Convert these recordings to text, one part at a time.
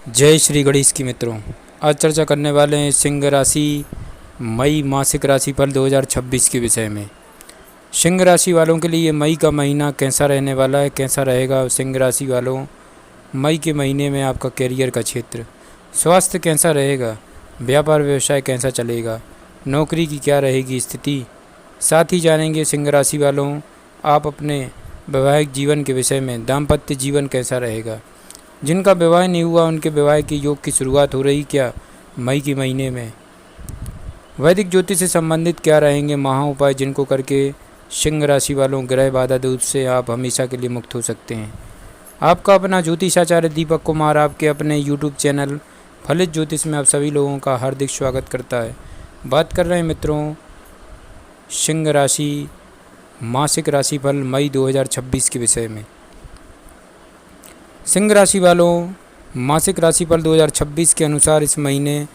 जय श्री गणेश की मित्रों। आज चर्चा करने वाले हैं सिंह राशि मई मासिक राशिफल 2026 के विषय में। सिंह राशि वालों के लिए मई का महीना कैसा रहने वाला है, कैसा रहेगा सिंह राशि वालों मई के महीने में आपका कैरियर का क्षेत्र, स्वास्थ्य कैसा रहेगा, व्यापार व्यवसाय कैसा चलेगा, नौकरी की क्या रहेगी स्थिति। साथ ही जानेंगे सिंह राशि वालों आप अपने वैवाहिक जीवन के विषय में, दाम्पत्य जीवन कैसा रहेगा। जिनका विवाह नहीं हुआ उनके विवाह की योग की शुरुआत हो रही क्या मई के महीने में। वैदिक ज्योतिष से संबंधित क्या रहेंगे महा उपाय जिनको करके सिंह राशि वालों ग्रह बाधा दूत से आप हमेशा के लिए मुक्त हो सकते हैं। आपका अपना ज्योतिषाचार्य दीपक कुमार आपके अपने यूट्यूब चैनल फलित ज्योतिष में आप सभी लोगों का हार्दिक स्वागत करता है। बात कर रहे हैं मित्रों सिंह राशि मासिक राशिफल मई 2026 के विषय में। सिंह राशि वालों मासिक राशिफल 2026 के अनुसार इस महीने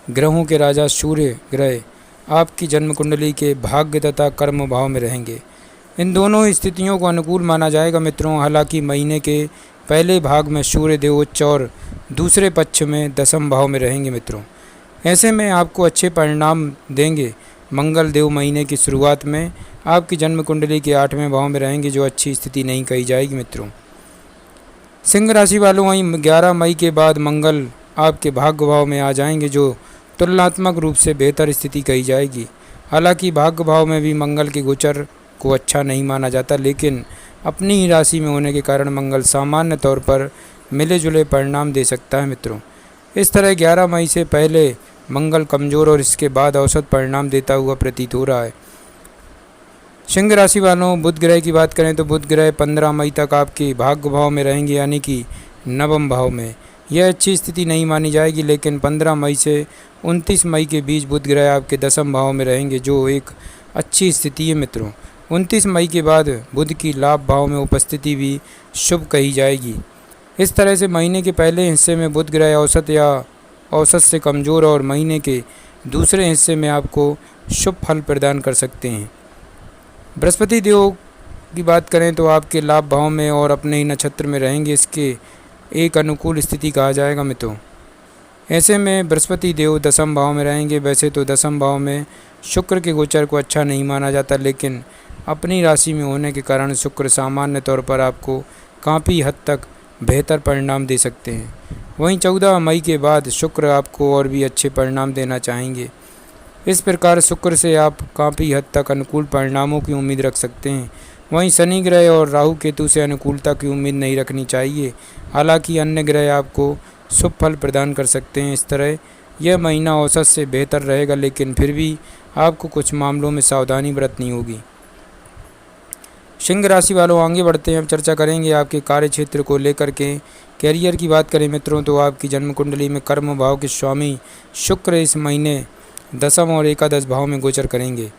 ग्रहों के राजा सूर्य ग्रह आपकी जन्म कुंडली के भाग्य तथा कर्म भाव में रहेंगे। इन दोनों स्थितियों को अनुकूल माना जाएगा मित्रों। हालांकि महीने के पहले भाग में सूर्य देव उच्च और दूसरे पक्ष में दसम भाव में रहेंगे मित्रों। ऐसे में आपको अच्छे परिणाम देंगे। मंगल देव महीने की शुरुआत में आपकी जन्म कुंडली के 8वें भाव में रहेंगे, जो अच्छी स्थिति नहीं कही जाएगी मित्रों। सिंह राशि वालों वहीं 11 मई के बाद मंगल आपके भाग्य भाव में आ जाएंगे, जो तुलनात्मक रूप से बेहतर स्थिति कही जाएगी। हालांकि भाग्य भाव में भी मंगल के गोचर को अच्छा नहीं माना जाता, लेकिन अपनी ही राशि में होने के कारण मंगल सामान्य तौर पर मिले जुले परिणाम दे सकता है मित्रों। इस तरह 11 मई से पहले मंगल कमज़ोर और इसके बाद औसत परिणाम देता हुआ प्रतीत हो रहा है। सिंह राशि वालों बुध ग्रह की बात करें तो बुध ग्रह 15 मई तक आपके भाग्य भाव में रहेंगे, यानी कि नवम भाव में। यह अच्छी स्थिति नहीं मानी जाएगी, लेकिन 15 मई से 29 मई के बीच बुध ग्रह आपके दसम भाव में रहेंगे, जो एक अच्छी स्थिति है मित्रों। 29 मई के बाद बुध की लाभ भाव में उपस्थिति भी शुभ कही जाएगी। इस तरह से महीने के पहले हिस्से में बुध ग्रह औसत या औसत से कमज़ोर और महीने के दूसरे हिस्से में आपको शुभ फल प्रदान कर सकते हैं। बृहस्पति देव की बात करें तो आपके लाभ भाव में और अपने ही नक्षत्र में रहेंगे, इसके एक अनुकूल स्थिति कहा जाएगा मित्रों। ऐसे में बृहस्पति देव दसम भाव में रहेंगे। वैसे तो दसम भाव में शुक्र के गोचर को अच्छा नहीं माना जाता, लेकिन अपनी राशि में होने के कारण शुक्र सामान्य तौर पर आपको काफ़ी हद तक बेहतर परिणाम दे सकते हैं। वहीं 14 मई के बाद शुक्र आपको और भी अच्छे परिणाम देना चाहेंगे। इस प्रकार शुक्र से आप काफ़ी हद तक अनुकूल परिणामों की उम्मीद रख सकते हैं। वहीं शनि ग्रह और राहु केतु से अनुकूलता की उम्मीद नहीं रखनी चाहिए। हालांकि अन्य ग्रह आपको शुभ फल प्रदान कर सकते हैं। इस तरह यह महीना औसत से बेहतर रहेगा, लेकिन फिर भी आपको कुछ मामलों में सावधानी बरतनी होगी। सिंह राशि वालों आगे बढ़ते हैं। अब चर्चा करेंगे आपके कार्य क्षेत्र को लेकर के। कैरियर की बात करें मित्रों तो आपकी जन्म कुंडली में कर्म भाव के स्वामी शुक्र इस महीने दसम और एकादश भाव में गोचर करेंगे।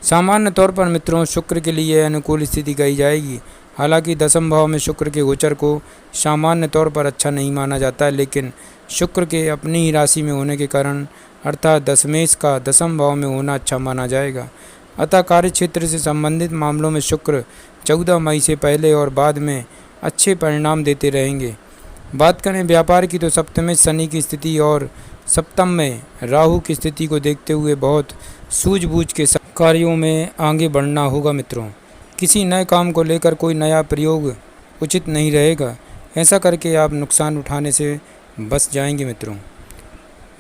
सामान्य तौर पर मित्रों शुक्र के लिए अनुकूल स्थिति कही जाएगी। हालांकि दसम भाव में शुक्र के गोचर को सामान्य तौर पर अच्छा नहीं माना जाता है, लेकिन शुक्र के अपनी ही राशि में होने के कारण अर्थात दशमेश का दसम भाव में होना अच्छा माना जाएगा। अतः कार्य क्षेत्र से संबंधित मामलों में शुक्र 14 मई से पहले और बाद में अच्छे परिणाम देते रहेंगे। बात करें व्यापार की तो सप्तम में शनि की स्थिति और सप्तम में राहु की स्थिति को देखते हुए बहुत सूझबूझ के कार्यों में आगे बढ़ना होगा मित्रों। किसी नए काम को लेकर कोई नया प्रयोग उचित नहीं रहेगा। ऐसा करके आप नुकसान उठाने से बच जाएंगे मित्रों।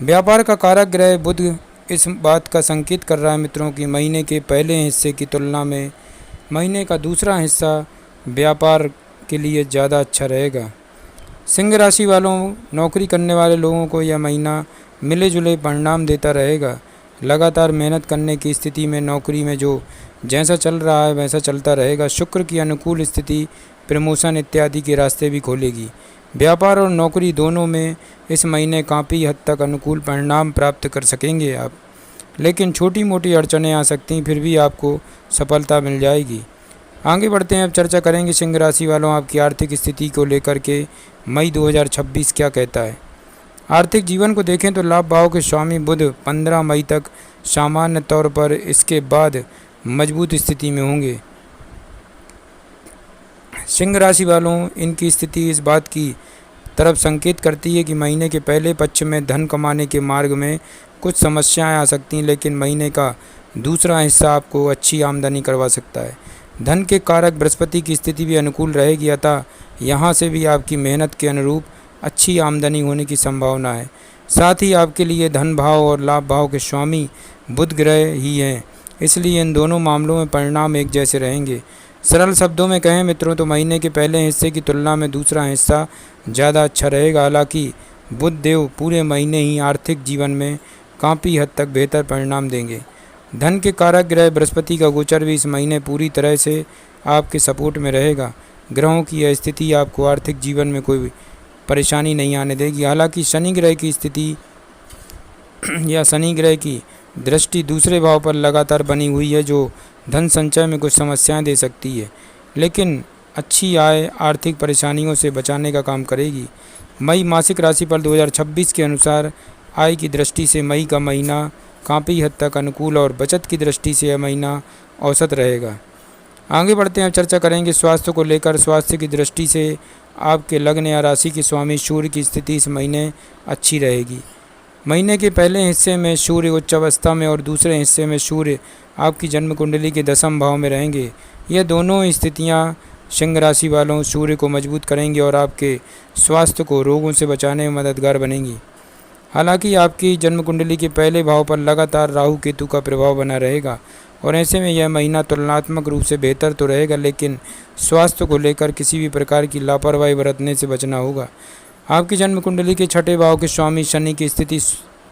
व्यापार का कारक ग्रह बुध इस बात का संकेत कर रहा है मित्रों कि महीने के पहले हिस्से की तुलना में महीने का दूसरा हिस्सा व्यापार के लिए ज़्यादा अच्छा रहेगा। सिंह राशि वालों नौकरी करने वाले लोगों को यह महीना मिले जुले परिणाम देता रहेगा। लगातार मेहनत करने की स्थिति में नौकरी में जो जैसा चल रहा है वैसा चलता रहेगा। शुक्र की अनुकूल स्थिति प्रमोशन इत्यादि के रास्ते भी खोलेगी। व्यापार और नौकरी दोनों में इस महीने काफ़ी हद तक अनुकूल परिणाम प्राप्त कर सकेंगे आप, लेकिन छोटी मोटी अड़चनें आ सकती हैं, फिर भी आपको सफलता मिल जाएगी। आगे बढ़ते हैं। अब चर्चा करेंगे सिंह राशि वालों आपकी आर्थिक स्थिति को लेकर के मई 2026 क्या कहता है। आर्थिक जीवन को देखें तो लाभ भाव के स्वामी बुध 15 मई तक सामान्य तौर पर, इसके बाद मजबूत स्थिति में होंगे। सिंह राशि वालों इनकी स्थिति इस बात की तरफ संकेत करती है कि महीने के पहले पक्ष में धन कमाने के मार्ग में कुछ समस्याएं आ सकती हैं, लेकिन महीने का दूसरा हिस्सा आपको अच्छी आमदनी करवा सकता है। धन के कारक बृहस्पति की स्थिति भी अनुकूल रहेगी, अतः यहाँ से भी आपकी मेहनत के अनुरूप अच्छी आमदनी होने की संभावना है। साथ ही आपके लिए धन भाव और लाभ भाव के स्वामी बुध ग्रह ही हैं, इसलिए इन दोनों मामलों में परिणाम एक जैसे रहेंगे। सरल शब्दों में कहें मित्रों तो महीने के पहले हिस्से की तुलना में दूसरा हिस्सा ज़्यादा अच्छा रहेगा। हालांकि बुध देव पूरे महीने ही आर्थिक जीवन में काफ़ी हद तक बेहतर परिणाम देंगे। धन के कारक ग्रह बृहस्पति का गोचर भी इस महीने पूरी तरह से आपके सपोर्ट में रहेगा। ग्रहों की यह स्थिति आपको आर्थिक जीवन में कोई परेशानी नहीं आने देगी। हालांकि शनि ग्रह की स्थिति या शनि ग्रह की दृष्टि दूसरे भाव पर लगातार बनी हुई है, जो धन संचय में कुछ समस्याएं दे सकती है, लेकिन अच्छी आय आर्थिक परेशानियों से बचाने का काम करेगी। मई मासिक राशिफल 2026 के अनुसार आय की दृष्टि से मई का महीना काफ़ी हद तक अनुकूल और बचत की दृष्टि से यह महीना औसत रहेगा। आगे बढ़ते हैं, चर्चा करेंगे स्वास्थ्य को लेकर। स्वास्थ्य की दृष्टि से आपके लग्न या राशि के स्वामी सूर्य की स्थिति इस महीने अच्छी रहेगी। महीने के पहले हिस्से में सूर्य उच्च अवस्था में और दूसरे हिस्से में सूर्य आपकी जन्म कुंडली के 10वें भाव में रहेंगे। यह दोनों स्थितियां सिंह राशि वालों सूर्य को मजबूत करेंगी और आपके स्वास्थ्य को रोगों से बचाने में मददगार बनेंगी। हालांकि आपकी जन्म कुंडली के पहले भाव पर लगातार राहु केतु का प्रभाव बना रहेगा और ऐसे में यह महीना तुलनात्मक रूप से बेहतर तो रहेगा, लेकिन स्वास्थ्य को लेकर किसी भी प्रकार की लापरवाही बरतने से बचना होगा। आपकी जन्म कुंडली के 6ठे भाव के स्वामी शनि की स्थिति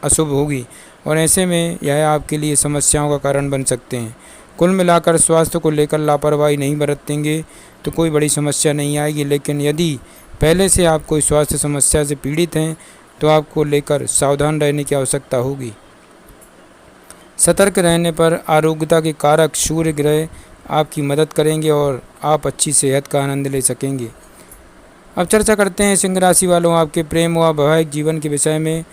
अशुभ होगी और ऐसे में यह आपके लिए समस्याओं का कारण बन सकते हैं। कुल मिलाकर स्वास्थ्य को लेकर लापरवाही नहीं बरतेंगे तो कोई बड़ी समस्या नहीं आएगी, लेकिन यदि पहले से आप कोई स्वास्थ्य समस्या से पीड़ित हैं तो आपको लेकर सावधान रहने की आवश्यकता होगी। सतर्क रहने पर आरोग्यता के कारक सूर्य ग्रह आपकी मदद करेंगे और आप अच्छी सेहत का आनंद ले सकेंगे। अब चर्चा करते हैं सिंह राशि वालों आपके प्रेम व वैवाहिक जीवन के विषय में।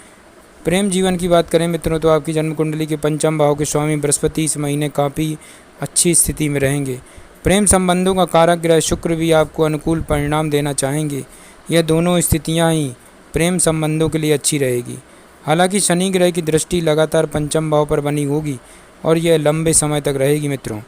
प्रेम जीवन की बात करें मित्रों तो आपकी जन्म कुंडली के 5वें भाव के स्वामी बृहस्पति इस महीने काफ़ी अच्छी स्थिति में रहेंगे। प्रेम संबंधों का कारक ग्रह शुक्र भी आपको अनुकूल परिणाम देना चाहेंगे। यह दोनों स्थितियां ही प्रेम संबंधों के लिए अच्छी रहेगी। हालांकि शनि ग्रह की दृष्टि लगातार 5वें भाव पर बनी होगी और यह लंबे समय तक रहेगी मित्रों,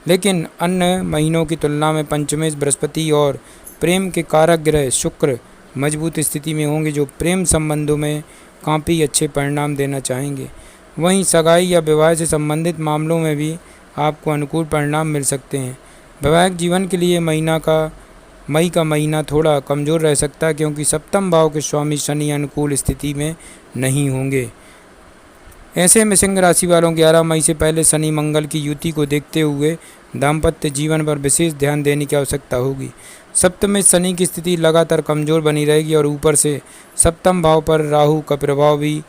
लेकिन अन्य महीनों की तुलना में पंचमेश बृहस्पति और प्रेम के कारक ग्रह शुक्र मजबूत स्थिति में होंगे, जो प्रेम संबंधों में काफ़ी अच्छे परिणाम देना चाहेंगे। वहीं सगाई या विवाह से संबंधित मामलों में भी आपको अनुकूल परिणाम मिल सकते हैं। वैवाहिक जीवन के लिए मई का महीना थोड़ा कमज़ोर रह सकता है, क्योंकि 7वें भाव के स्वामी शनि अनुकूल स्थिति में नहीं होंगे। ऐसे में सिंह राशि वालों 11 मई से पहले शनि मंगल की युति को देखते हुए दाम्पत्य जीवन पर विशेष ध्यान देने की आवश्यकता होगी। सप्तम में शनि की स्थिति लगातार कमज़ोर बनी रहेगी और ऊपर से 7वें भाव पर राहु का प्रभाव भी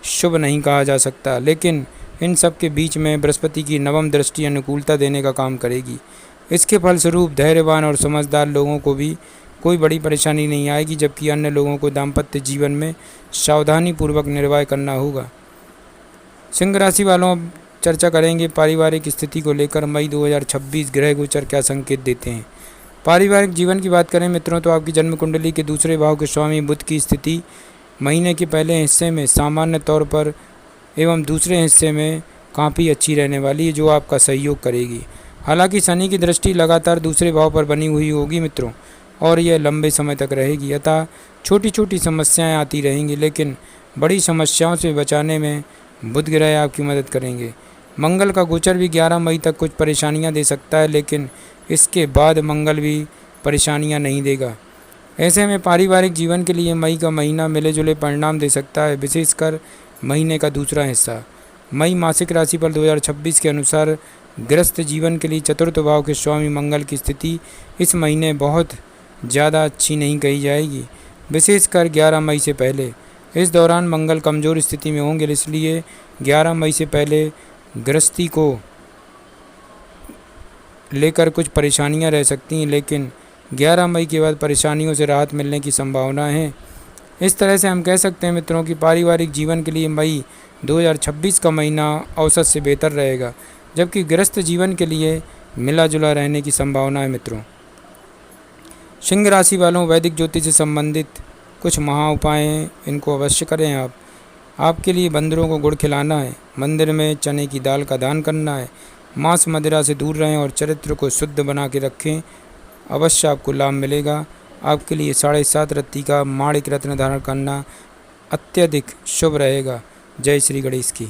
शुभ नहीं कहा जा सकता, लेकिन इन सब के बीच में बृहस्पति की 9वीं दृष्टि अनुकूलता देने का काम करेगी। इसके फलस्वरूप धैर्यवान और समझदार लोगों को भी कोई बड़ी परेशानी नहीं आएगी, जबकि अन्य लोगों को दाम्पत्य जीवन में सावधानीपूर्वक निर्वाह करना होगा। सिंह राशि वालों अब चर्चा करेंगे पारिवारिक स्थिति को लेकर मई 2026 ग्रह गोचर क्या संकेत देते हैं। पारिवारिक जीवन की बात करें मित्रों तो आपकी जन्म कुंडली के दूसरे भाव के स्वामी बुध की स्थिति महीने के पहले हिस्से में सामान्य तौर पर एवं दूसरे हिस्से में काफ़ी अच्छी रहने वाली है, जो आपका सहयोग करेगी। हालांकि शनि की दृष्टि लगातार दूसरे भाव पर बनी हुई होगी मित्रों और यह लंबे समय तक रहेगी, अतः छोटी छोटी समस्याएं आती रहेंगी, लेकिन बड़ी समस्याओं से बचाने में बुध ग्रह आपकी मदद करेंगे। मंगल का गोचर भी 11 मई तक कुछ परेशानियां दे सकता है, लेकिन इसके बाद मंगल भी परेशानियां नहीं देगा। ऐसे में पारिवारिक जीवन के लिए मई का महीना मिले जुले परिणाम दे सकता है, विशेषकर महीने का दूसरा हिस्सा। मई मासिक राशिफल 2026 के अनुसार गृहस्थ जीवन के लिए 4th भाव के स्वामी मंगल की स्थिति इस महीने बहुत ज़्यादा अच्छी नहीं कही जाएगी, विशेषकर 11 मई से पहले। इस दौरान मंगल कमज़ोर स्थिति में होंगे, इसलिए 11 मई से पहले गृहस्थी को लेकर कुछ परेशानियां रह सकती हैं, लेकिन 11 मई के बाद परेशानियों से राहत मिलने की संभावना है। इस तरह से हम कह सकते हैं मित्रों कि पारिवारिक जीवन के लिए मई 2026 का महीना औसत से बेहतर रहेगा, जबकि गृहस्थ जीवन के लिए मिला जुला रहने की संभावना है मित्रों। सिंह राशि वालों वैदिक ज्योतिष से संबंधित कुछ महा उपाय हैं, इनको अवश्य करें आप। आपके लिए बंदरों को गुड़ खिलाना है, मंदिर में चने की दाल का दान करना है, मांस मदिरा से दूर रहें और चरित्र को शुद्ध बना के रखें। अवश्य आपको लाभ मिलेगा। आपके लिए 7.5 रत्ती का माणिक रत्न धारण करना अत्यधिक शुभ रहेगा। जय श्री गणेश की।